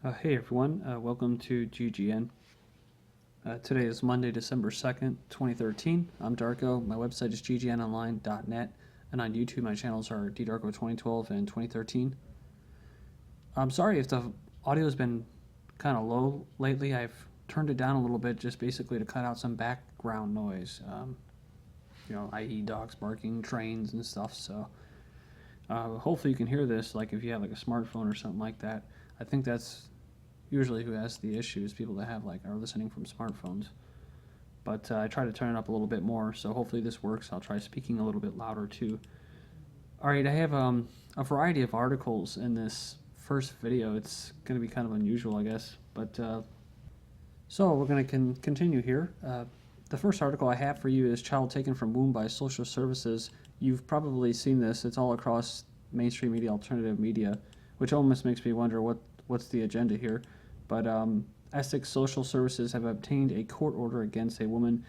Hey everyone, welcome to GGN. Today is Monday, December 2nd, 2013. I'm Darko. My website is ggnonline.net, and on YouTube my channels are ddarko2012 and 2013. I'm sorry if the audio has been kind of low lately. I've turned it down a little bit just basically to cut out some background noise, i.e. dogs barking, trains and stuff. So hopefully you can hear this, like if you have like a smartphone or something like that. I think that's usually who has the issues, people that have are listening from smartphones. But I try to turn it up a little bit more, so hopefully this works. I'll try speaking a little bit louder too. All right, I have a variety of articles in this first video. It's going to be kind of unusual, I guess. But so we're going to continue here. The first article I have for you is Child Taken from Womb by Social Services. You've probably seen this. It's all across mainstream media, alternative media, which almost makes me wonder what's the agenda here. But Essex Social Services have obtained a court order against a woman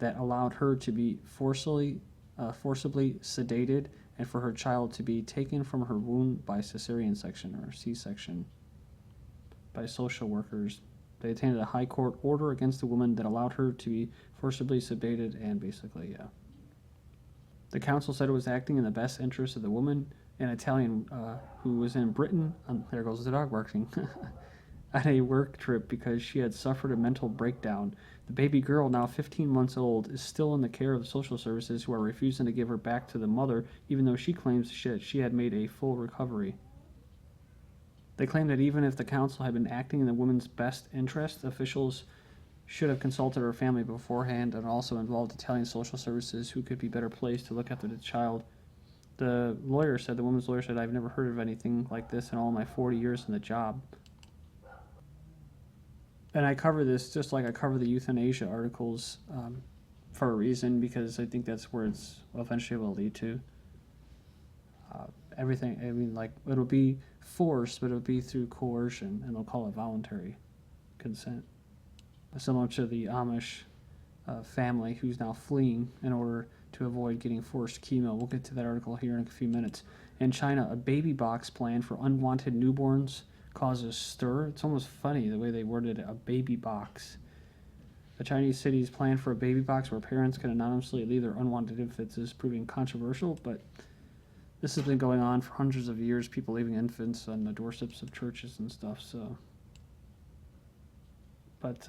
that allowed her to be forcibly sedated and for her child to be taken from her womb by cesarean section or C-section by social workers. They obtained a high court order against the woman that allowed her to be forcibly sedated and basically, yeah. The council said it was acting in the best interest of the woman, an Italian who was in Britain, there goes the dog barking, on a work trip because she had suffered a mental breakdown. The baby girl, now 15 months old, is still in the care of the social services who are refusing to give her back to the mother, even though she claims she had made a full recovery. They claim that even if the council had been acting in the woman's best interest, officials should have consulted her family beforehand and also involved Italian social services who could be better placed to look after the child. The woman's lawyer said, I've never heard of anything like this in all my 40 years in the job. And I cover this just like I cover the euthanasia articles for a reason, because I think that's where it's eventually will lead to. Everything, I mean, it'll be forced, but it'll be through coercion, and they'll call it voluntary consent. Similar to the Amish family who's now fleeing in order to avoid getting forced chemo. We'll get to that article here in a few minutes. In China, a baby box plan for unwanted newborns causes stir. It's almost funny the way they worded it, a baby box. A Chinese city's plan for a baby box where parents can anonymously leave their unwanted infants is proving controversial, but this has been going on for hundreds of years, people leaving infants on the doorsteps of churches and stuff, so. But,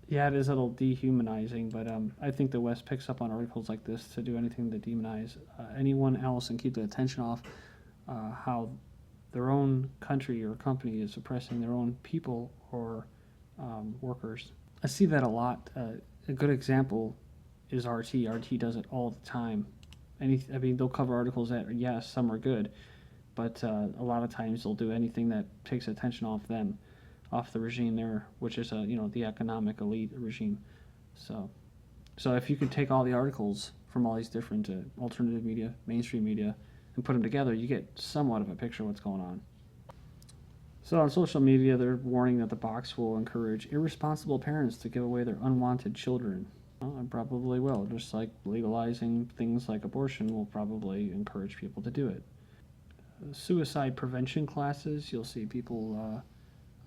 yeah, it is a little dehumanizing, but I think the West picks up on articles like this to do anything to demonize anyone else and keep the attention off how their own country or company is oppressing their own people or workers. I see that a lot. A good example is RT. RT does it all the time. They'll cover articles that, yes, some are good, but a lot of times they'll do anything that takes attention off them, off the regime there, which is the economic elite regime. So if you could take all the articles from all these different alternative media, mainstream media, and put them together, you get somewhat of a picture of what's going on. So on social media, they're warning that the box will encourage irresponsible parents to give away their unwanted children. Well, it probably will, just like legalizing things like abortion will probably encourage people to do it. Suicide prevention classes, you'll see people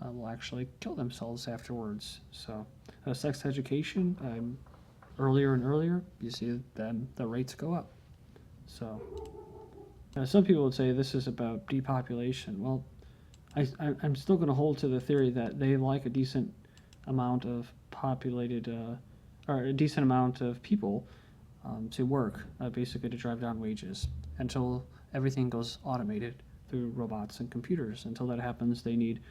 will actually kill themselves afterwards. So sex education, earlier and earlier, you see then the rates go up. So some people would say this is about depopulation. Well, I'm still going to hold to the theory that they like a decent amount of populated, or a decent amount of people to work, basically to drive down wages, until everything goes automated through robots and computers. Until that happens, they need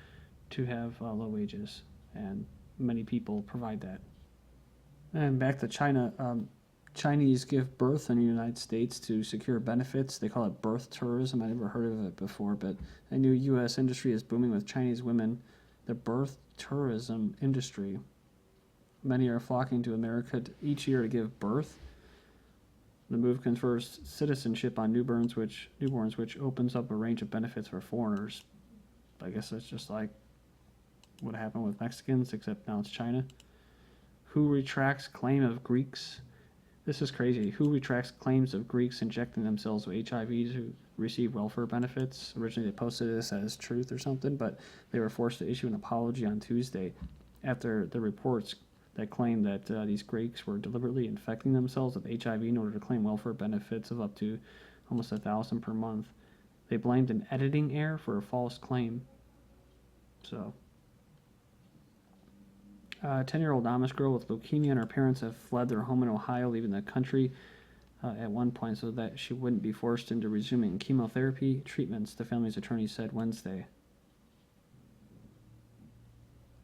to have low wages, and many people provide that. And back to China, Chinese give birth in the United States to secure benefits. They call it birth tourism. I never heard of it before, but I knew U.S. industry is booming with Chinese women. The birth tourism industry. Many are flocking to America each year to give birth. The move confers citizenship on newborns, which opens up a range of benefits for foreigners. I guess that's just like what happened with Mexicans, except now it's China. Who retracts claim of Greeks This is crazy. WHO retracts claims of Greeks injecting themselves with HIV to receive welfare benefits. Originally, they posted this as truth or something, but they were forced to issue an apology on Tuesday after the reports that claimed that these Greeks were deliberately infecting themselves with HIV in order to claim welfare benefits of up to almost $1,000 per month. They blamed an editing error for a false claim. So, a 10-year-old Amish girl with leukemia and her parents have fled their home in Ohio, leaving the country at one point so that she wouldn't be forced into resuming chemotherapy treatments, the family's attorney said Wednesday.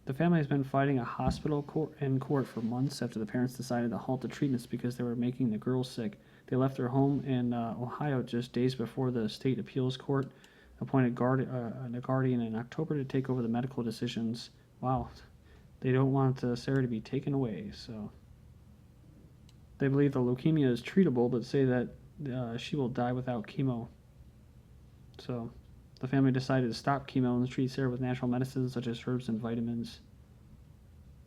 The family has been fighting a hospital in court for months after the parents decided to halt the treatments because they were making the girl sick. They left their home in Ohio just days before the state appeals court appointed a guardian in October to take over the medical decisions. Wow. They don't want Sarah to be taken away, so they believe the leukemia is treatable, but say that she will die without chemo. So the family decided to stop chemo and treat Sarah with natural medicines such as herbs and vitamins.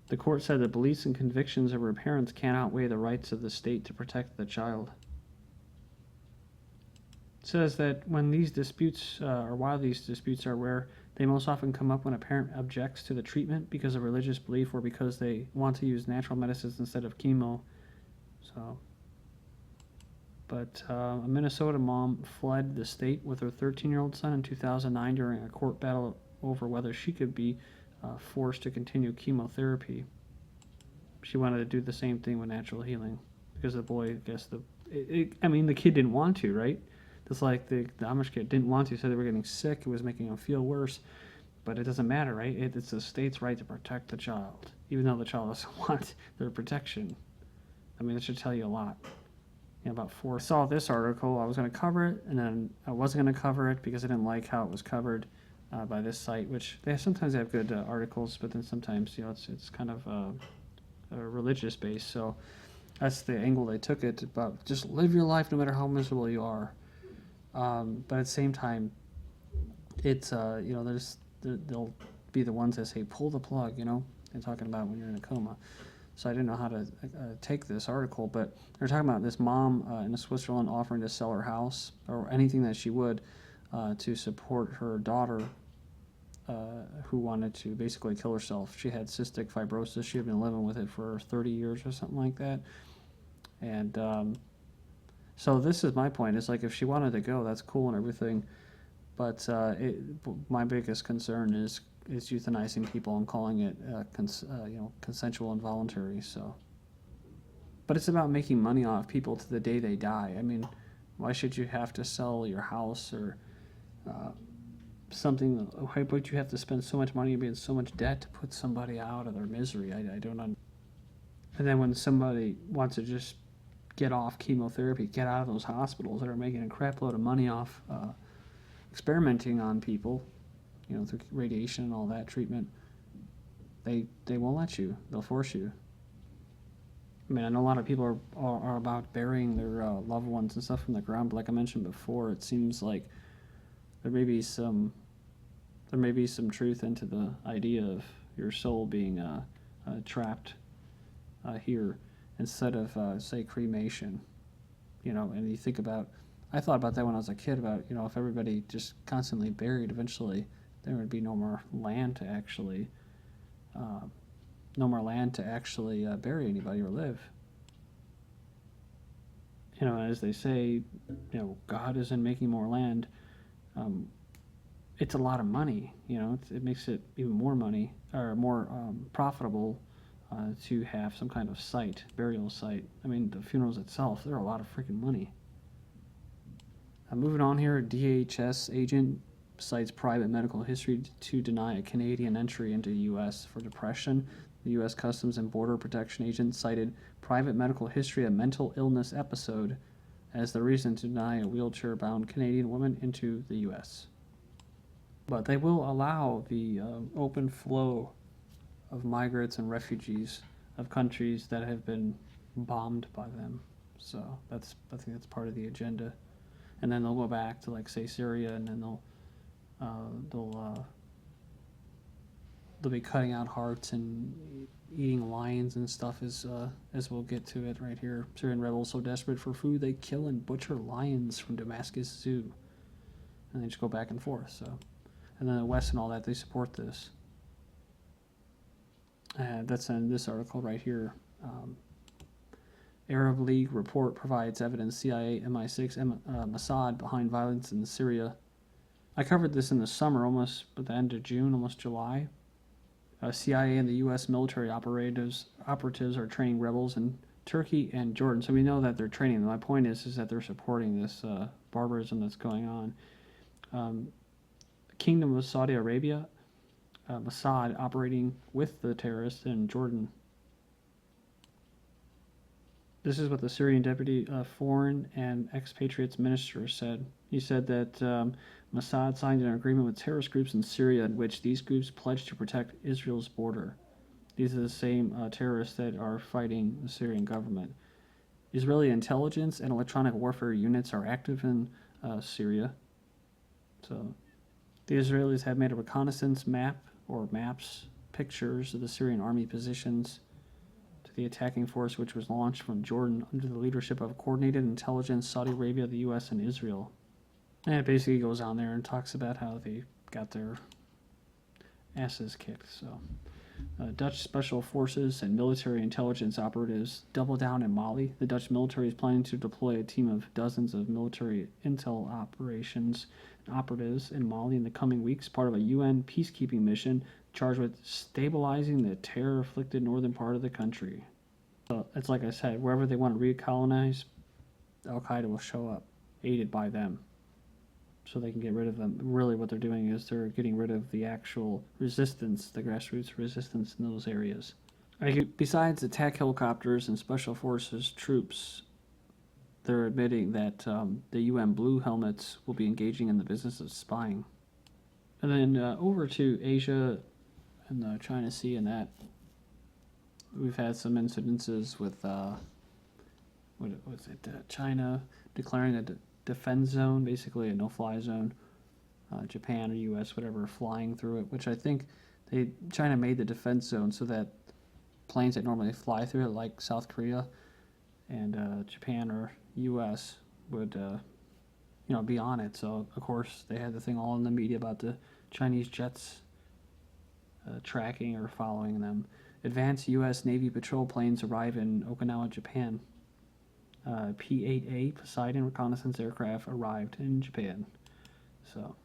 The court said the beliefs and convictions of her parents can't outweigh the rights of the state to protect the child. It says that when these disputes, or while these disputes are rare, they most often come up when a parent objects to the treatment because of religious belief or because they want to use natural medicines instead of chemo. So, but a Minnesota mom fled the state with her 13-year-old son in 2009 during a court battle over whether she could be forced to continue chemotherapy. She wanted to do the same thing with natural healing because the boy, I guess the kid didn't want to, right? Just like the Amish kid didn't want to, said they were getting sick, it was making them feel worse. But it doesn't matter, right? It's the state's right to protect the child, even though the child doesn't want their protection. I mean, that should tell you a lot. About four. I saw this article, I was going to cover it, and then I wasn't going to cover it because I didn't like how it was covered by this site, which they sometimes have good articles, but then sometimes, it's kind of religious based. So that's the angle they took it about. Just live your life no matter how miserable you are. But at the same time, it's they'll be the ones that say pull the plug, and talking about when you're in a coma. So I didn't know how to take this article, but they're talking about this mom in Switzerland offering to sell her house or anything that she would to support her daughter who wanted to basically kill herself. She had cystic fibrosis. She had been living with it for 30 years or something like that. And so this is my point. It's like if she wanted to go, that's cool and everything. But my biggest concern is euthanizing people and calling it consensual and voluntary. So, but it's about making money off people to the day they die. I mean, why should you have to sell your house or something? Why would you have to spend so much money and be in so much debt to put somebody out of their misery? I don't understand. And then when somebody wants to just get off chemotherapy, get out of those hospitals that are making a crap load of money off experimenting on people, through radiation and all that treatment, they won't let you. They'll force you. I mean, I know a lot of people are about burying their loved ones and stuff from the ground, but like I mentioned before, it seems like there may be some truth into the idea of your soul being trapped here instead of say cremation. And you think about, I thought about that when I was a kid about, if everybody just constantly buried, eventually there would be no more land to actually bury anybody or live. As they say, God isn't making more land. It's a lot of money. It makes it even more money or more profitable to have some kind of burial site. I mean, the funerals itself, they're a lot of freaking money. Moving on here, a DHS agent cites private medical history to deny a Canadian entry into the U.S. for depression. The U.S. Customs and Border Protection agent cited private medical history of mental illness episode as the reason to deny a wheelchair-bound Canadian woman into the U.S. But they will allow the open flow of migrants and refugees of countries that have been bombed by them. So I think that's part of the agenda. And then they'll go back to, like, say, Syria, and then they'll they'll be cutting out hearts and eating lions and stuff, as we'll get to it right here. Syrian rebels so desperate for food they kill and butcher lions from Damascus Zoo, and they just go back and forth. So, and then the West and all that, they support this. That's in this article right here. Arab League report provides evidence CIA, MI6, Mossad behind violence in Syria. I covered this in the summer, almost at the end of June, almost July. CIA and the U.S. military operatives are training rebels in Turkey and Jordan. So we know that they're training them. My point is that they're supporting this barbarism that's going on. Kingdom of Saudi Arabia, Mossad operating with the terrorists in Jordan. This is what the Syrian Deputy Foreign and Expatriates Minister said. He said that Mossad signed an agreement with terrorist groups in Syria in which these groups pledged to protect Israel's border. These are the same terrorists that are fighting the Syrian government. Israeli intelligence and electronic warfare units are active in Syria. So the Israelis have made a reconnaissance maps, pictures of the Syrian army positions to the attacking force, which was launched from Jordan under the leadership of Coordinated Intelligence, Saudi Arabia, the U.S., and Israel. And it basically goes on there and talks about how they got their asses kicked. So, Dutch special forces and military intelligence operatives double down in Mali. The Dutch military is planning to deploy a team of dozens of military intel operations and operatives in Mali in the coming weeks, part of a UN peacekeeping mission charged with stabilizing the terror-afflicted northern part of the country. So it's like I said, wherever they want to recolonize, Al-Qaeda will show up, aided by them, so they can get rid of them. Really what they're doing is they're getting rid of the actual resistance, the grassroots resistance in those areas. Besides attack helicopters and special forces troops, they're admitting that the UN Blue Helmets will be engaging in the business of spying. And then over to Asia and the China Sea and that, we've had some incidences with, China declaring a defense zone, basically a no-fly zone. Japan or U.S., whatever, flying through it, which I think China made the defense zone so that planes that normally fly through it, like South Korea and Japan or U.S., would be on it. So of course they had the thing all in the media about the Chinese jets tracking or following them. Advanced U.S. Navy patrol planes arrive in Okinawa, Japan. P-8A Poseidon reconnaissance aircraft arrived in Japan. So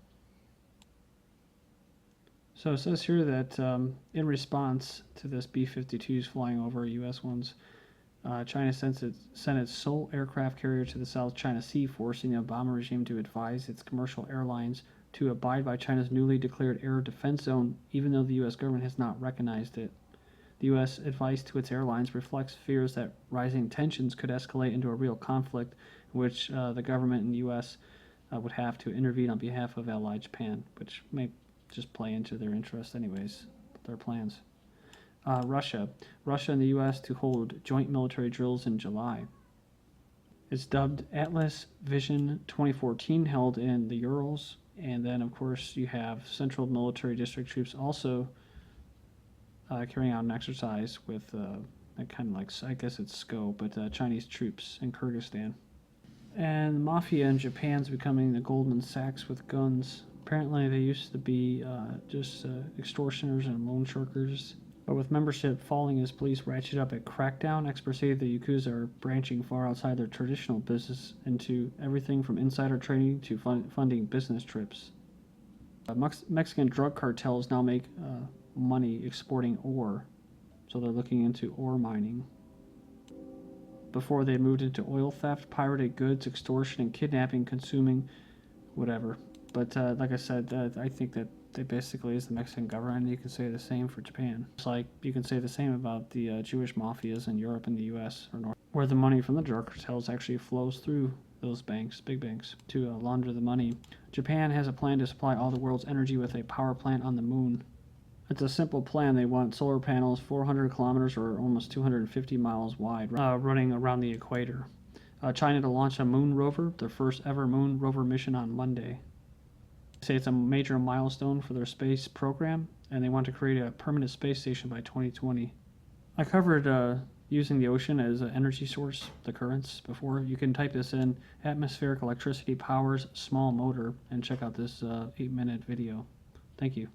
it says here that in response to this B-52s flying over U.S. ones, China sent its sole aircraft carrier to the South China Sea, forcing the Obama regime to advise its commercial airlines to abide by China's newly declared air defense zone, even though the U.S. government has not recognized it. The U.S. advice to its airlines reflects fears that rising tensions could escalate into a real conflict in which the government in the U.S. Would have to intervene on behalf of allied Japan, which may just play into their interest anyways, their plans. Russia and the U.S. to hold joint military drills in July. It's dubbed Atlas Vision 2014, held in the Urals. And then, of course, you have Central Military District troops also carrying out an exercise with kind of like, I guess it's SCO, but Chinese troops in Kyrgyzstan. And mafia in Japan's becoming the Goldman Sachs with guns. Apparently they used to be just extortioners and loan sharkers. But with membership falling as police ratchet up a crackdown, experts say the Yakuza are branching far outside their traditional business into everything from insider trading to funding business trips. Mexican drug cartels now make money exporting ore, so they're looking into ore mining. Before they moved into oil theft, pirated goods, extortion, and kidnapping, consuming, whatever. But like I said, I think that they basically is the Mexican government, and you can say the same for Japan. It's like you can say the same about the Jewish mafias in Europe and the U.S. or North, where the money from the drug cartels actually flows through those banks, big banks, to launder the money. Japan has a plan to supply all the world's energy with a power plant on the moon. It's a simple plan. They want solar panels 400 kilometers or almost 250 miles wide, running around the equator. China to launch a moon rover, their first ever moon rover mission on Monday. They say it's a major milestone for their space program, and they want to create a permanent space station by 2020. I covered using the ocean as an energy source, the currents, before. You can type this in, atmospheric electricity powers small motor, and check out this 8-minute video. Thank you.